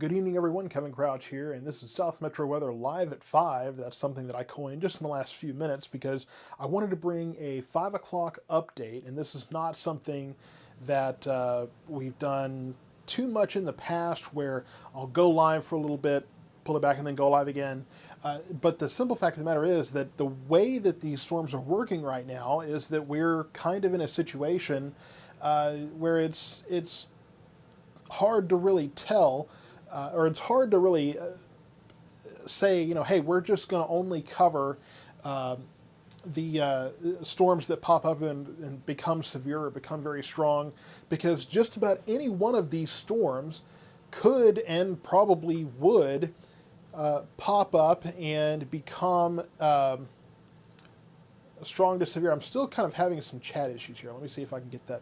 Good evening, everyone. Kevin Crouch here, and this is South Metro Weather live at 5. That's something that I coined just in the last few minutes because I wanted to bring a 5 o'clock update, and this is not something that we've done too much in the past where I'll go live for a little bit, pull it back, and then go live again. But the simple fact of the matter is that the way that these storms are working right now is that we're kind of in a situation where it's hard to really tell, or it's hard to really say, hey, we're just going to only cover the storms that pop up and become severe or become very strong, because just about any one of these storms could and probably would pop up and become strong to severe. I'm still kind of having some chat issues here. Let me see if I can get that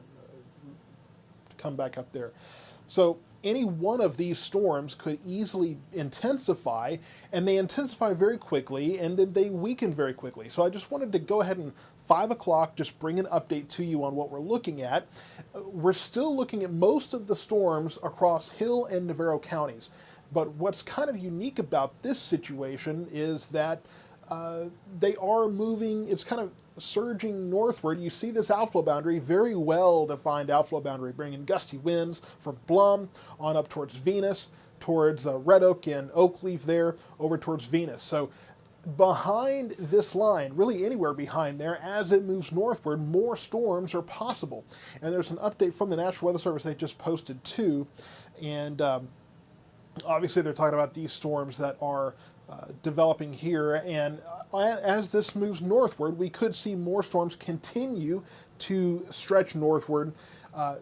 to come back up there. So any one of these storms could easily intensify, and they intensify very quickly, and then they weaken very quickly. So I just wanted to go ahead and 5 o'clock just bring an update to you on what we're looking at. We're still looking at most of the storms across Hill and Navarro counties. But what's kind of unique about this situation is that they are moving, it's kind of surging northward. You see this outflow boundary, very well defined outflow boundary, bringing gusty winds from Blum on up towards Venus, towards Red Oak and Oakleaf there, over towards Venus. So behind this line, really anywhere behind there, as it moves northward, more storms are possible. And there's an update from the National Weather Service they just posted too. And obviously they're talking about these storms that are developing here, and as this moves northward, we could see more storms continue to stretch northward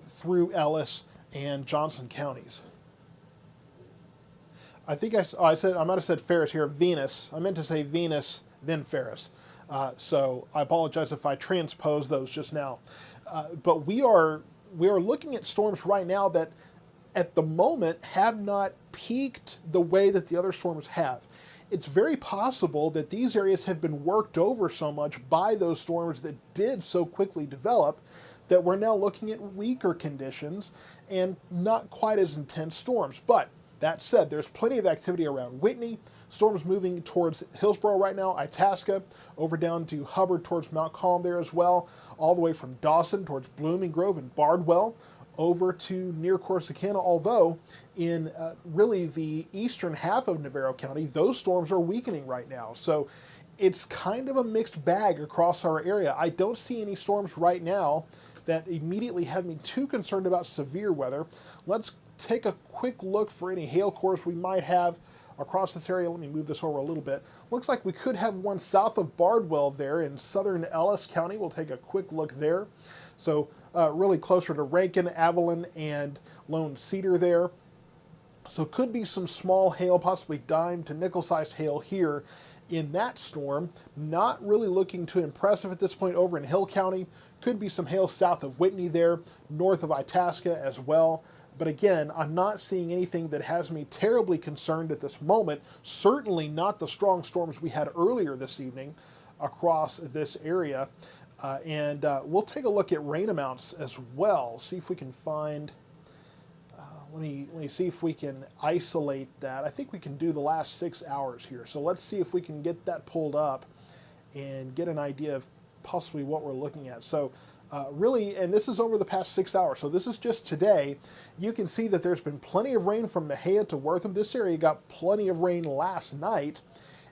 through Ellis and Johnson counties. I think I might have said Ferris here, Venus. I meant to say Venus, then Ferris. So I apologize if I transposed those just now. But we are looking at storms right now that at the moment have not peaked the way that the other storms have. It's very possible that these areas have been worked over so much by those storms that did so quickly develop that we're now looking at weaker conditions and not quite as intense storms. But that said, there's plenty of activity around Whitney, storms moving towards Hillsborough right now, Itasca, over down to Hubbard towards Mount Calm there as well, all the way from Dawson towards Blooming Grove and Bardwell, over to near Corsicana, although in really the eastern half of Navarro County, those storms are weakening right now. So it's kind of a mixed bag across our area. I don't see any storms right now that immediately have me too concerned about severe weather. Let's take a quick look for any hail cores we might have across this area. Let me move this over a little bit. Looks like we could have one south of Bardwell there in southern Ellis County. We'll take a quick look there. So really closer to Rankin, Avalon, and Lone Cedar there. So could be some small hail, possibly dime to nickel-sized hail here in that storm. Not really looking too impressive at this point over in Hill County. Could be some hail south of Whitney there, north of Itasca as well. But again, I'm not seeing anything that has me terribly concerned at this moment. Certainly not the strong storms we had earlier this evening across this area. And we'll take a look at rain amounts as well. See if we can find, let me see if we can isolate that. I think we can do the last 6 hours here. So let's see if we can get that pulled up and get an idea of possibly what we're looking at. So really, and this is over the past 6 hours, so this is just today, you can see that there's been plenty of rain from Mejia to Wortham. This area got plenty of rain last night.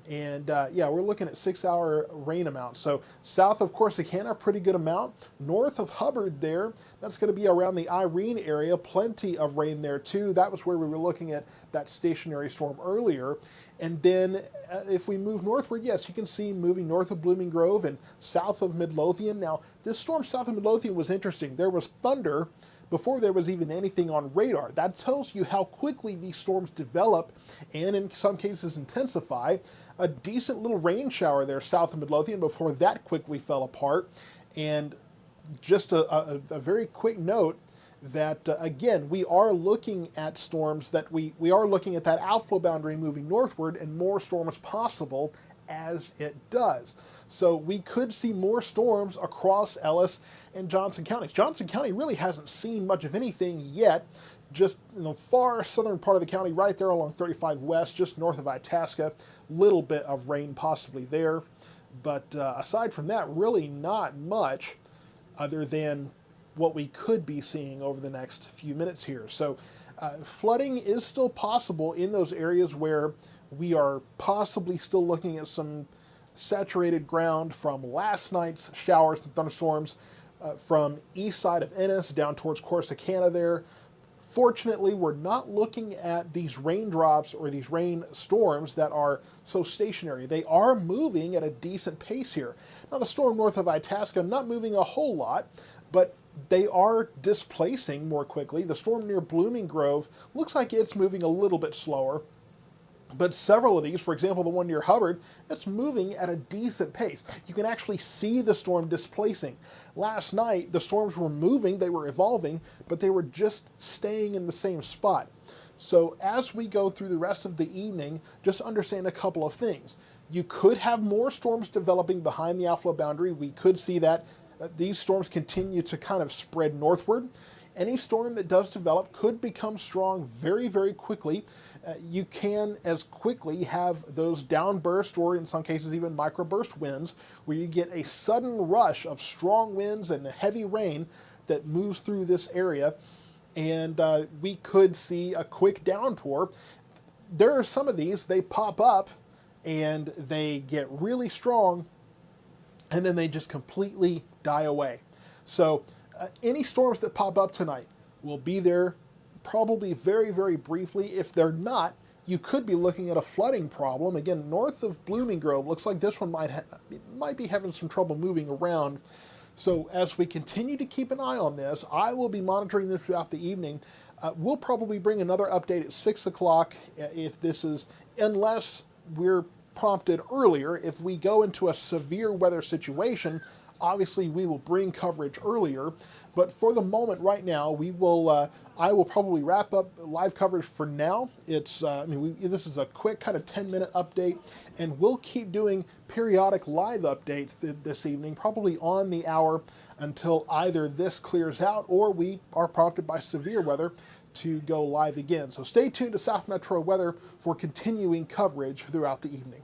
And yeah, we're looking at 6 hour rain amounts. So south of Corsicana, pretty good amount. North of Hubbard there, that's going to be around the Irene area. Plenty of rain there too. That was where we were looking at that stationary storm earlier. And then if we move northward, yes, you can see moving north of Blooming Grove and south of Midlothian. Now, this storm south of Midlothian was interesting. There was thunder before there was even anything on radar. That tells you how quickly these storms develop and in some cases intensify. A decent little rain shower there south of Midlothian before that quickly fell apart. And just a very quick note that, again, we are looking at storms that we are looking at that outflow boundary moving northward and more storms possible as it does. So we could see more storms across Ellis and Johnson counties. Johnson County really hasn't seen much of anything yet. just in the far southern part of the county, right there along 35 West, just north of Itasca. Little bit of rain possibly there. But aside from that, really not much other than what we could be seeing over the next few minutes here. So flooding is still possible in those areas where we are possibly still looking at some saturated ground from last night's showers and thunderstorms from east side of Ennis down towards Corsicana there. Fortunately, we're not looking at these raindrops or these rain storms that are so stationary. They are moving at a decent pace here. Now, the storm north of Itasca, not moving a whole lot, but they are displacing more quickly. The storm near Blooming Grove looks like it's moving a little bit slower. But several of these, for example, the one near Hubbard, it's moving at a decent pace. You can actually see the storm displacing. Last night, the storms were moving, they were evolving, but they were just staying in the same spot. So as we go through the rest of the evening, just understand a couple of things. You could have more storms developing behind the outflow boundary. We could see that these storms continue to kind of spread northward. Any storm that does develop could become strong very, very quickly. You can as quickly have those downburst or in some cases even microburst winds where you get a sudden rush of strong winds and heavy rain that moves through this area, and we could see a quick downpour. There are some of these, they pop up and they get really strong and then they just completely die away. So any storms that pop up tonight will be there probably very, very briefly. If they're not, you could be looking at a flooding problem. Again, north of Blooming Grove, looks like this one might be having some trouble moving around. So as we continue to keep an eye on this, I will be monitoring this throughout the evening. We'll probably bring another update at 6 o'clock if this is, unless we're prompted earlier. If we go into a severe weather situation, obviously we will bring coverage earlier, but for the moment right now, I will probably wrap up live coverage for now. It's, this is a quick kind of 10-minute update, and we'll keep doing periodic live updates this evening, probably on the hour until either this clears out or we are prompted by severe weather to go live again. So stay tuned to South Metro Weather for continuing coverage throughout the evening.